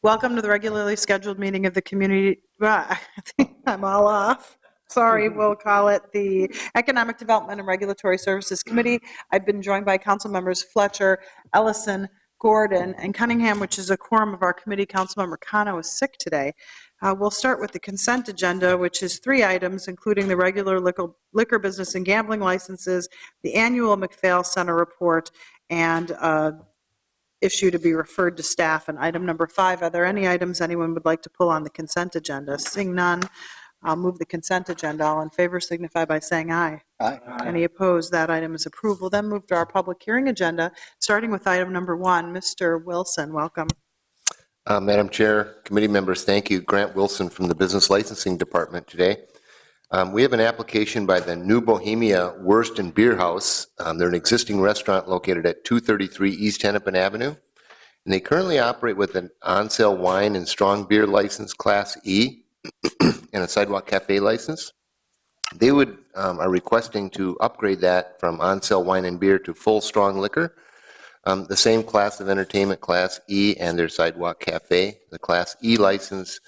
Welcome to the regularly scheduled meeting of the community, I think I'm all off. Sorry, we'll call it the Economic Development and Regulatory Services Committee. I've been joined by council members Fletcher, Ellison, Gordon, and Cunningham, which is a quorum of our committee. Councilmember Kano is sick today. We'll start with the consent agenda, which is 3 items, including the regular liquor business and gambling licenses, the annual McPhail Center report, and issue to be referred to staff. And item number 5, are there any items anyone would like to pull on the consent agenda? Seeing none, I'll move the consent agenda. All in favor signify by saying aye. Aye. Any opposed? That item is approved. We'll then move to our public hearing agenda, starting with item number 1. Mr. Wilson, welcome. Madam Chair, committee members, thank you. Grant Wilson from the Business Licensing Department today. We have an application by the New Bohemia Wurst and Beer House. They're an existing restaurant located at 233 East Hennepin Avenue, and they currently operate with an on-sale wine and strong beer license Class E and a sidewalk cafe license. They are requesting to upgrade that from on-sale wine and beer to full strong liquor, the same class of entertainment, Class E, and their sidewalk cafe. The Class E license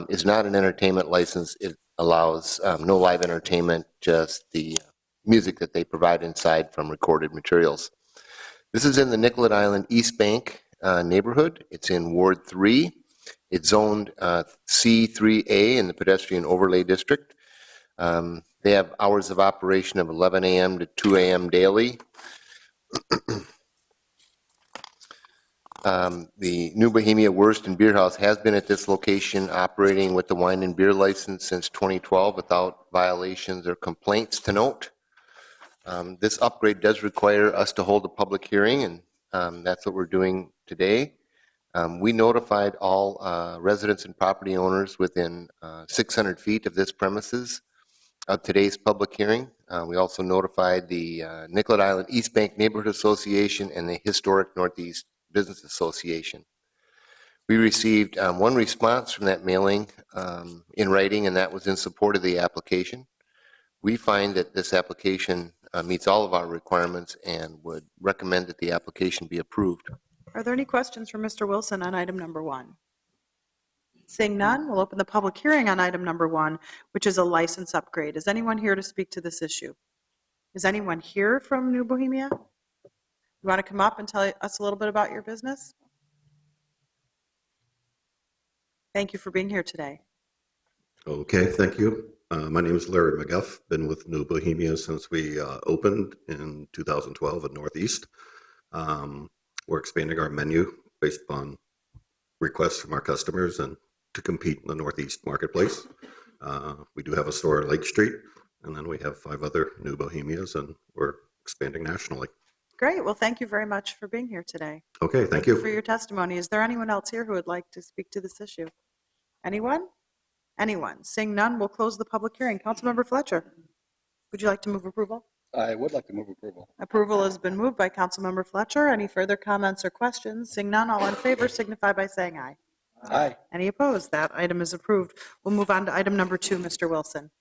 is not an entertainment license. It allows no live entertainment, just the music that they provide inside from recorded materials. This is in the Nicollet Island East Bank neighborhood. It's in Ward 3. It's zoned C3A in the Pedestrian Overlay District. They have hours of operation of 11 a.m. to 2 a.m. daily. The New Bohemia Wurst and Beer House has been at this location operating with the wine and beer license since 2012 without violations or complaints to note. This upgrade does require us to hold a public hearing, and that's what we're doing today. We notified all residents and property owners within 600 feet of this premises of today's public hearing. We also notified the Nicollet Island East Bank Neighborhood Association and the Historic Northeast Business Association. We received 1 response from that mailing in writing, and that was in support of the application. We find that this application meets all of our requirements and would recommend that the application be approved. Are there any questions for Mr. Wilson on item number 1? Seeing none, we'll open the public hearing on item number 1, which is a license upgrade. Is anyone here to speak to this issue? Is anyone here from New Bohemia? You want to come up and tell us a little bit about your business? Thank you for being here today. Okay, thank you. My name is Larry McGuff. Been with New Bohemia since we opened in 2012 at Northeast. We're expanding our menu based upon requests from our customers and to compete in the Northeast marketplace. We do have a store on Lake Street, and then we have 5 other New Bohemias, and we're expanding nationally. Great. Well, thank you very much for being here today. Okay, thank you. For your testimony. Is there anyone else here who would like to speak to this issue? Anyone? Anyone? Seeing none, we'll close the public hearing. Councilmember Fletcher, would you like to move approval? I would like to move approval. Approval has been moved by Councilmember Fletcher. Any further comments or questions? Seeing none, all in favor signify by saying aye. Aye. Any opposed? That item is approved. We'll move on to item number 2, Mr. Wilson.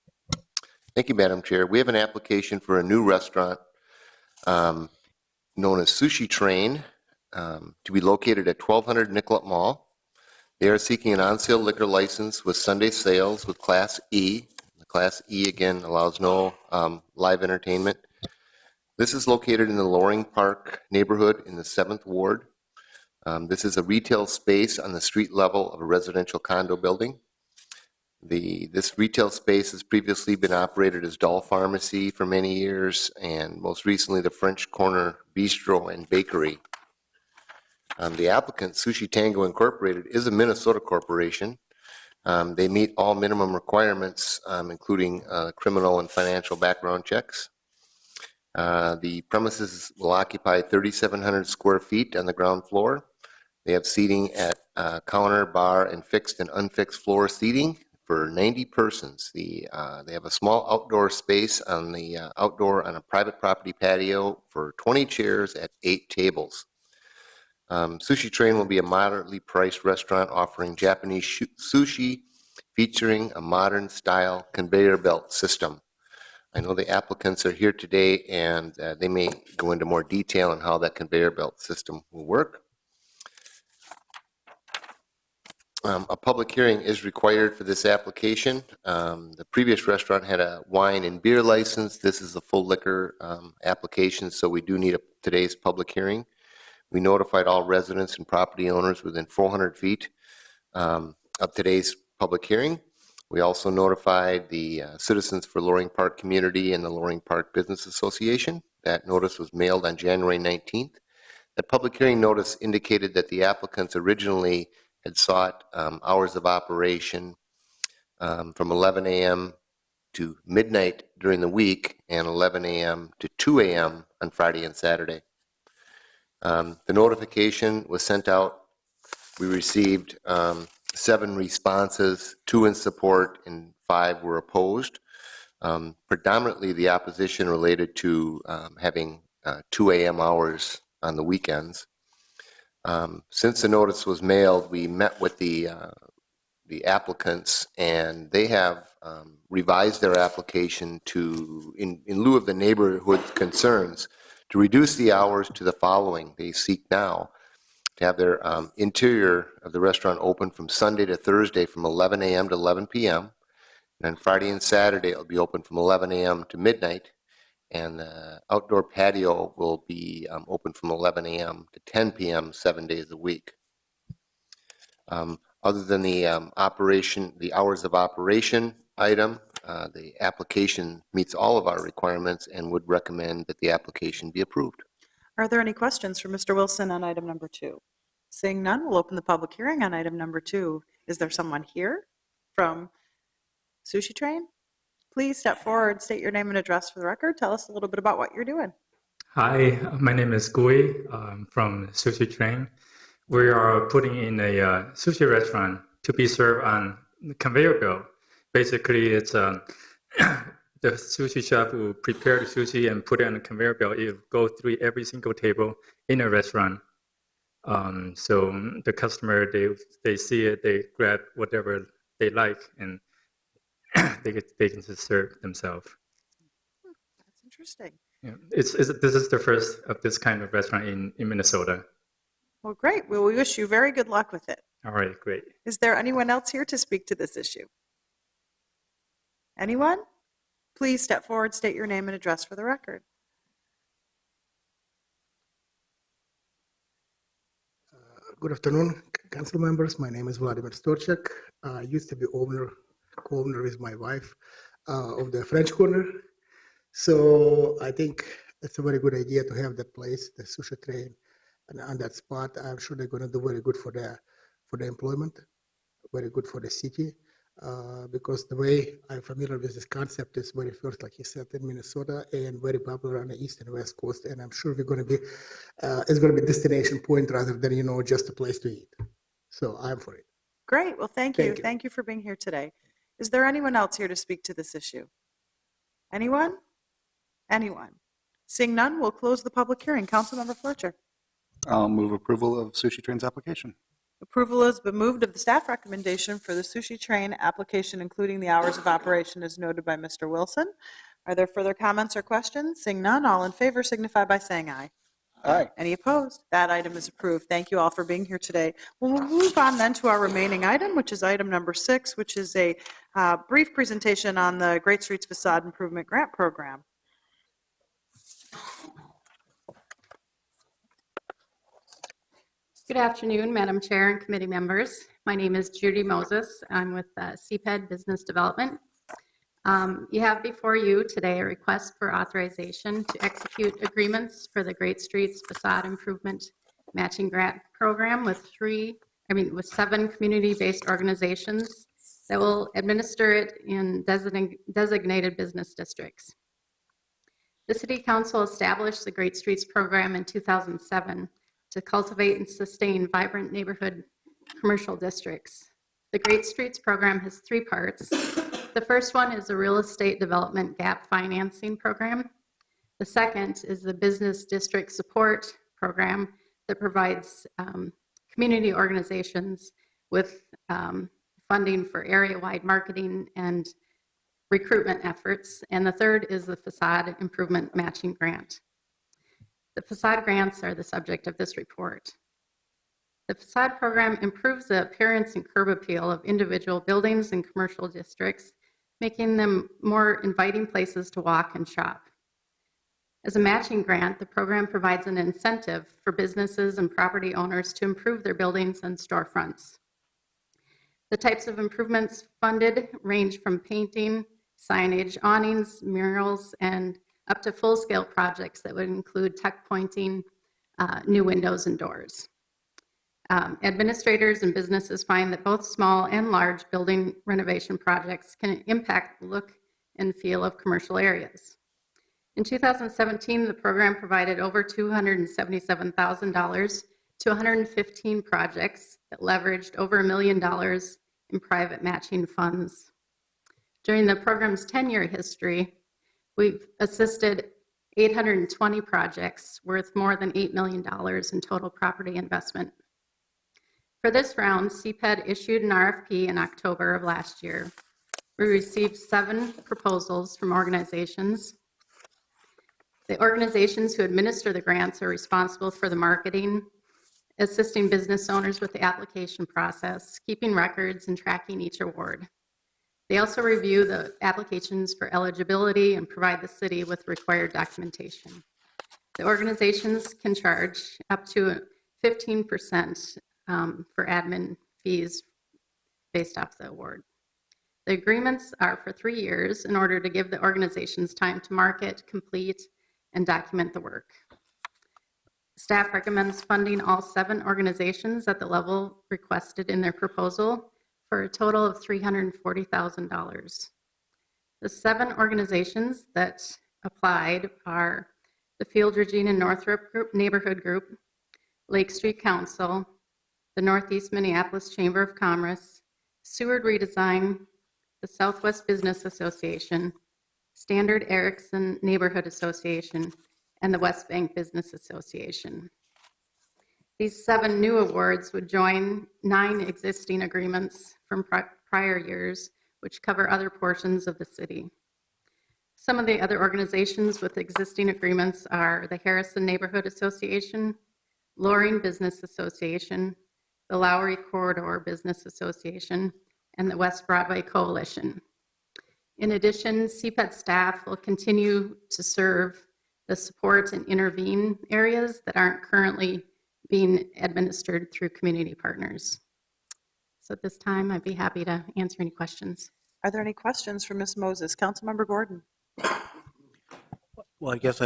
Thank you, Madam Chair. We have an application for a new restaurant known as Sushi Train to be located at 1200 Nicollet Mall. They are seeking an on-sale liquor license with Sunday sales with Class E. The Class E, again, allows no live entertainment. This is located in the Loring Park neighborhood in the 7th Ward. This is a retail space on the street level of a residential condo building. This retail space has previously been operated as Doll Pharmacy for many years, and most recently the French Corner Bistro and Bakery. The applicant, Sushi Tango Incorporated, is a Minnesota corporation. They meet all minimum requirements, including criminal and financial background checks. The premises will occupy 3,700 square feet on the ground floor. They have seating at counter, bar, and fixed and unfixed floor seating for 90 persons. They have a small outdoor space on the outdoor on a private property patio for 20 chairs at 8 tables. Sushi Train will be a moderately priced restaurant offering Japanese sushi featuring a modern style conveyor belt system. I know the applicants are here today, and they may go into more detail on how that conveyor belt system will work. A public hearing is required for this application. The previous restaurant had a wine and beer license. This is a full liquor application, so we do need today's public hearing. We notified all residents and property owners within 400 feet of today's public hearing. We also notified the Citizens for Loring Park Community and the Loring Park Business Association. That notice was mailed on January 19th. The public hearing notice indicated that the applicants originally had sought hours of operation from 11 a.m. to midnight during the week and 11 a.m. to 2 a.m. on Friday and Saturday. The notification was sent out. We received 7 responses, 2 in support and 5 were opposed. Predominantly, the opposition related to having 2 a.m. hours on the weekends. Since the notice was mailed, we met with the applicants, and they have revised their application to, in lieu of the neighborhood concerns, to reduce the hours to the following. They seek now to have their interior of the restaurant open from Sunday to Thursday from 11 a.m. to 11 p.m. And on Friday and Saturday, it'll be open from 11 a.m. to midnight. And the outdoor patio will be open from 11 a.m. to 10 p.m. 7 days a week. Other than the the hours of operation item, the application meets all of our requirements and would recommend that the application be approved. Are there any questions for Mr. Wilson on item number 2? Seeing none, we'll open the public hearing on item number 2. Is there someone here from Sushi Train? Please step forward, state your name and address for the record. Tell us a little bit about what you're doing. Hi, my name is Gui from Sushi Train. We are putting in a sushi restaurant to be served on the conveyor belt. Basically, it's the sushi chef will prepare the sushi and put it on the conveyor belt. It will go through every single table in a restaurant. So the customer, they see it, they grab whatever they like, and they can just serve themselves. That's interesting. Yeah, this is the first of this kind of restaurant in Minnesota. Well, great. Well, we wish you very good luck with it. All right, great. Is there anyone else here to speak to this issue? Anyone? Please step forward, state your name and address for the record. Good afternoon, council members. My name is Vlad Ebert. I used to be co-owner with my wife of the French Corner. So I think it's a very good idea to have that place, the Sushi Train, and on that spot. I'm sure they're going to do very good for the employment, very good for the city, because the way I'm familiar with this concept is very first, like you said, in Minnesota, and very popular on the east and west coast. And I'm sure we're going to be, it's going to be a destination point rather than just a place to eat. So I'm for it. Great. Well, thank you. Thank you. Thank you for being here today. Is there anyone else here to speak to this issue? Anyone? Anyone? Seeing none, we'll close the public hearing. Councilmember Fletcher. I'll move approval of Sushi Train's application. Approval has been moved of the staff recommendation for the Sushi Train application, including the hours of operation as noted by Mr. Wilson. Are there further comments or questions? Seeing none, all in favor signify by saying aye. Aye. Any opposed? That item is approved. Thank you all for being here today. We'll move on then to our remaining item, which is item number 6, which is a brief presentation on the Great Streets Facade Improvement Grant Program. Good afternoon, Madam Chair and committee members. My name is Judy Moses. I'm with CPED Business Development. You have before you today a request for authorization to execute agreements for the Great Streets Facade Improvement Matching Grant Program with 7 community-based organizations that will administer it in designated business districts. The City Council established the Great Streets Program in 2007 to cultivate and sustain vibrant neighborhood commercial districts. The Great Streets Program has 3 parts. The first one is a real estate development gap financing program. The second is the business district support program that provides community organizations with funding for area-wide marketing and recruitment efforts. And the third is the facade improvement matching grant. The facade grants are the subject of this report. The facade program improves the appearance and curb appeal of individual buildings and commercial districts, making them more inviting places to walk and shop. As a matching grant, the program provides an incentive for businesses and property owners to improve their buildings and storefronts. The types of improvements funded range from painting, signage, awnings, murals, and up to full-scale projects that would include tuck pointing, new windows and doors. Administrators and businesses find that both small and large building renovation projects can impact the look and feel of commercial areas. In 2017, the program provided over $277,000 to 115 projects that leveraged over $1 million in private matching funds. During the program's 10-year history, we've assisted 820 projects worth more than $8 million in total property investment. For this round, CPED issued an RFP in October of last year. We received 7 proposals from organizations. The organizations who administer the grants are responsible for the marketing, assisting business owners with the application process, keeping records, and tracking each award. They also review the applications for eligibility and provide the city with required documentation. The organizations can charge up to 15% for admin fees based off the award. The agreements are for 3 years in order to give the organizations time to market, complete, and document the work. Staff recommends funding all 7 organizations at the level requested in their proposal for a total of $340,000. The 7 organizations that applied are the Field Regina Northrop Group, Neighborhood Group, Lake Street Council, the Northeast Minneapolis Chamber of Commerce, Seward Redesign, the Southwest Business Association, Standard Erickson Neighborhood Association, and the West Bank Business Association. These 7 new awards would join 9 existing agreements from prior years, which cover other portions of the city. Some of the other organizations with existing agreements are the Harrison Neighborhood Association, Loring Business Association, the Lowry Corridor Business Association, and the West Broadway Coalition. In addition, CPED staff will continue to serve the support and intervene areas that aren't currently being administered through community partners. So at this time, I'd be happy to answer any questions. Are there any questions for Ms. Moses? Councilmember Gordon? Well, I guess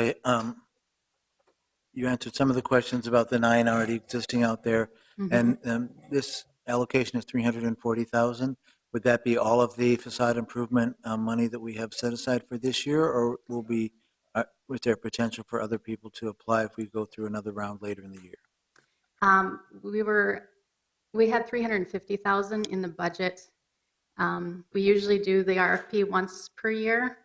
you answered some of the questions about the 9 already existing out there. Mhm. And this allocation is $340,000. Would that be all of the facade improvement money that we have set aside for this year, or was there potential for other people to apply if we go through another round later in the year? We had $350,000 in the budget. We usually do the RFP once per year.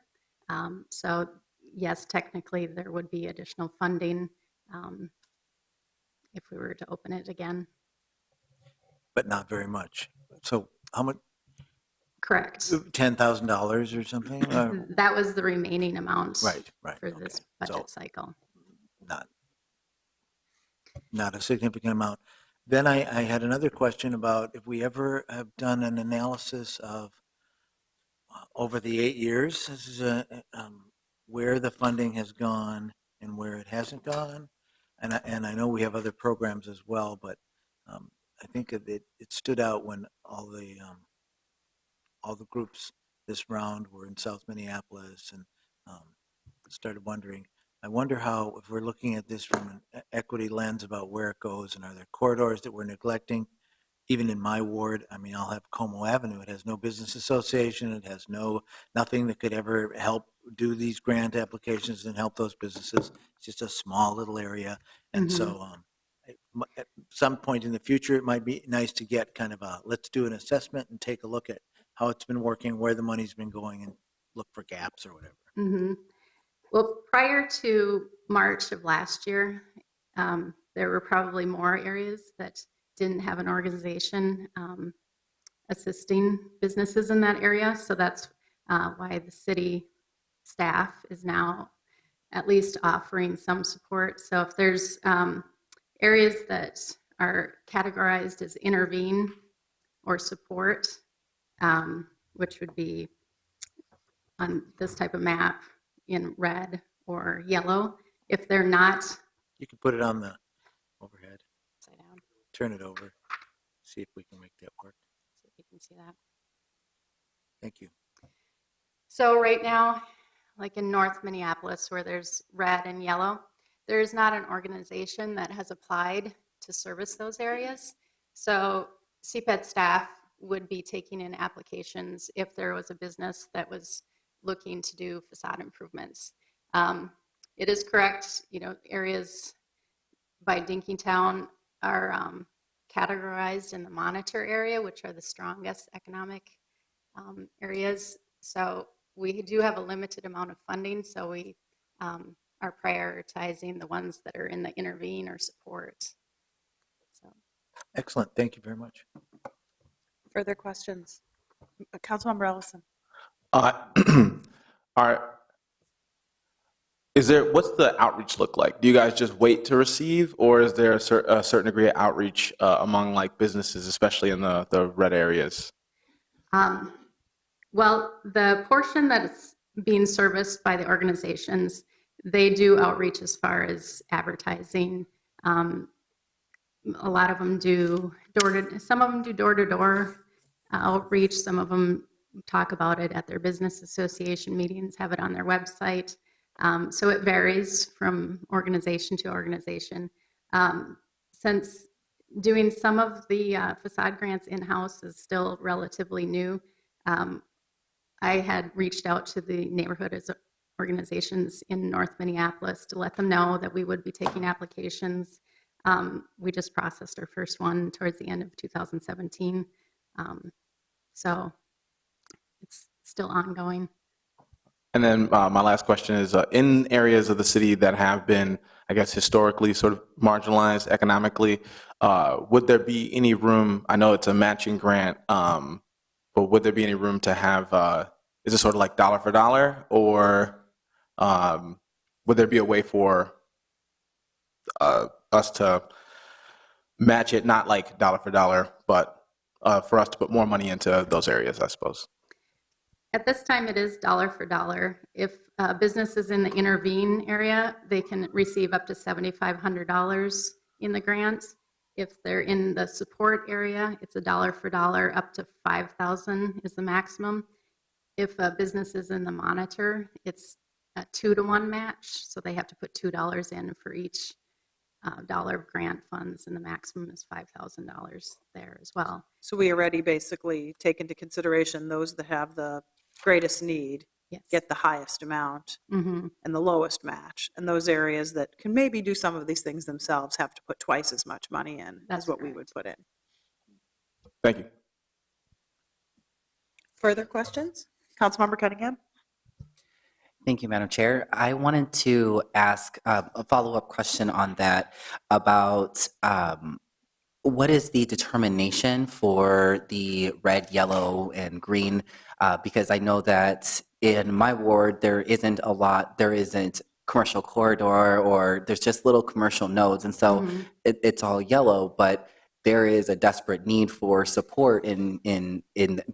So yes, technically there would be additional funding if we were to open it again. But not very much. So how much? Correct. $10,000 or something? That was the remaining amount Right. for Okay. this budget So cycle. not a significant amount. Then I had another question about if we ever have done an analysis of over the 8 years, this is where the funding has gone and where it hasn't gone. And I know we have other programs as well, but I think it stood out when all the groups this round were in South Minneapolis, and started wondering. I wonder how, if we're looking at this from an equity lens about where it goes, and are there corridors that we're neglecting? Even in my ward, I mean, I'll have Como Avenue. It has no business association. It has nothing that could ever help do these grant applications and help those businesses. It's just a small little area. And so at some point in the future, it might be nice to get kind of let's do an assessment and take a look at how it's been working, where the money's been going, and look for gaps or whatever. Mm-hmm. Well, prior to March of last year, there were probably more areas that didn't have an organization assisting businesses in that area. So that's why the city staff is now at least offering some support. So if there's areas that are categorized as intervene or support, which would be on this type of map in red or yellow. If they're not, You can put it on the overhead, upside down, turn it over, see if we can make that work. see if you can see that. Thank you. So right now, like in North Minneapolis, where there's red and yellow, there is not an organization that has applied to service those areas. So CPED staff would be taking in applications if there was a business that was looking to do facade improvements. It is correct, areas by Dinkytown are categorized in the monitor area, which are the strongest economic areas. So we do have a limited amount of funding, so we are prioritizing the ones that are in the intervene or support. So. Excellent. Thank you very much. Further questions? Councilmember Ellison. What's the outreach look like? Do you guys just wait to receive, or is there a certain degree of outreach among like businesses, especially in the red areas? Well, the portion that's being serviced by the organizations, they do outreach as far as advertising. A lot of them do some of them do door-to-door outreach. Some of them talk about it at their business association meetings, have it on their website. So it varies from organization to organization. Since doing some of the facade grants in-house is still relatively new, I had reached out to the neighborhood organizations in North Minneapolis to let them know that we would be taking applications. We just processed our first one towards the end of 2017. So it's still ongoing. And then my last question is, in areas of the city that have been, I guess, historically sort of marginalized economically, would there be any room, I know it's a matching grant, but would there be any room to have, is it sort of like dollar for dollar, or would there be a way for us to match it, not like dollar for dollar, but for us to put more money into those areas, I suppose? At this time, it is dollar for dollar. If a business is in the intervene area, they can receive up to $7,500 in the grant. If they're in the support area, it's a dollar for dollar, up to $5,000 is the maximum. If a business is in the monitor, it's a 2-to-1 match, so they have to put $2 in for each dollar of grant funds, and the maximum is $5,000 there as well. So we already basically take into consideration those that have the greatest need Yes. get the highest amount Mm-hmm. and the lowest match. And those areas that can maybe do some of these things themselves have to put twice as much money in That's as what we would correct. put in. Thank you. Further questions? Councilmember Cunningham? Thank you, Madam Chair. I wanted to ask a follow-up question on that about what is the determination for the red, yellow, and green? Because I know that in my ward, there isn't commercial corridor, or there's just little commercial nodes. And so Mm-hmm. it's all yellow, but there is a desperate need for support in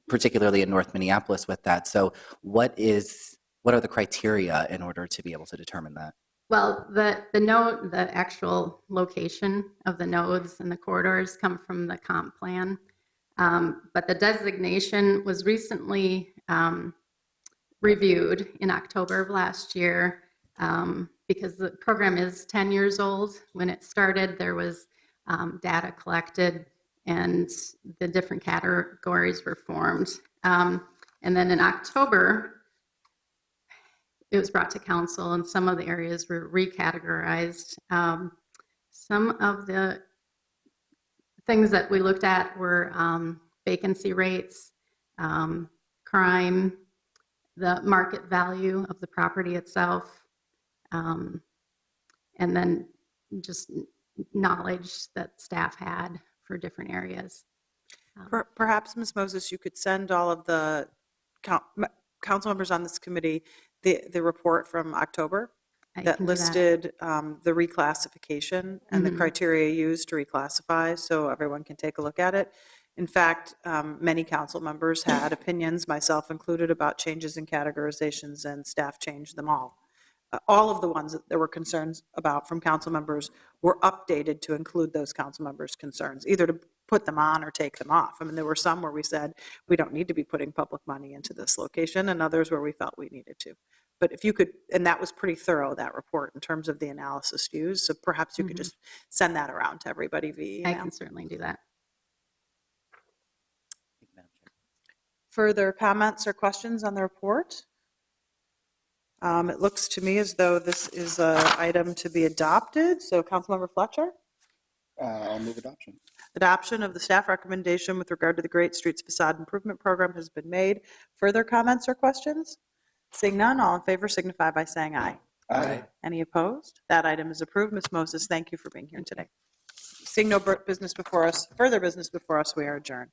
particularly in North Minneapolis with that. So what are the criteria in order to be able to determine that? Well, the actual location of the nodes and the corridors come from the comp plan. But the designation was recently reviewed in October of last year because the program is 10 years old. When it started, there was data collected and the different categories were formed. And then in October, it was brought to council and some of the areas were recategorized. Some of the things that we looked at were vacancy rates, crime, the market value of the property itself, and then just knowledge that staff had for different areas. Perhaps, Ms. Moses, you could send all of the council members on this committee the report from October, I that can do listed the reclassification and the Mhm. criteria used to reclassify, so everyone can take a look at it. In fact, many council members had opinions, myself included, about changes in categorizations, and staff changed them all. All of the ones that there were concerns about from council members were updated to include those council members' concerns, either to put them on or take them off. I mean, there were some where we said, we don't need to be putting public money into this location, and others where we felt we needed to. But if you could, and that was pretty thorough, that report, in terms of the analysis used, so perhaps you could Mhm. just send that around to everybody via I email. can certainly do that. Thank you, Madam Chair. Further comments or questions on the report? It looks to me as though this is an item to be adopted, so Councilmember Fletcher? I'll move adoption. Adoption of the staff recommendation with regard to the Great Streets Facade Improvement Program has been made. Further comments or questions? Seeing none, all in favor signify by saying aye. Aye. Any opposed? That item is approved. Ms. Moses, thank you for being here today. Seeing no further business before us, we are adjourned.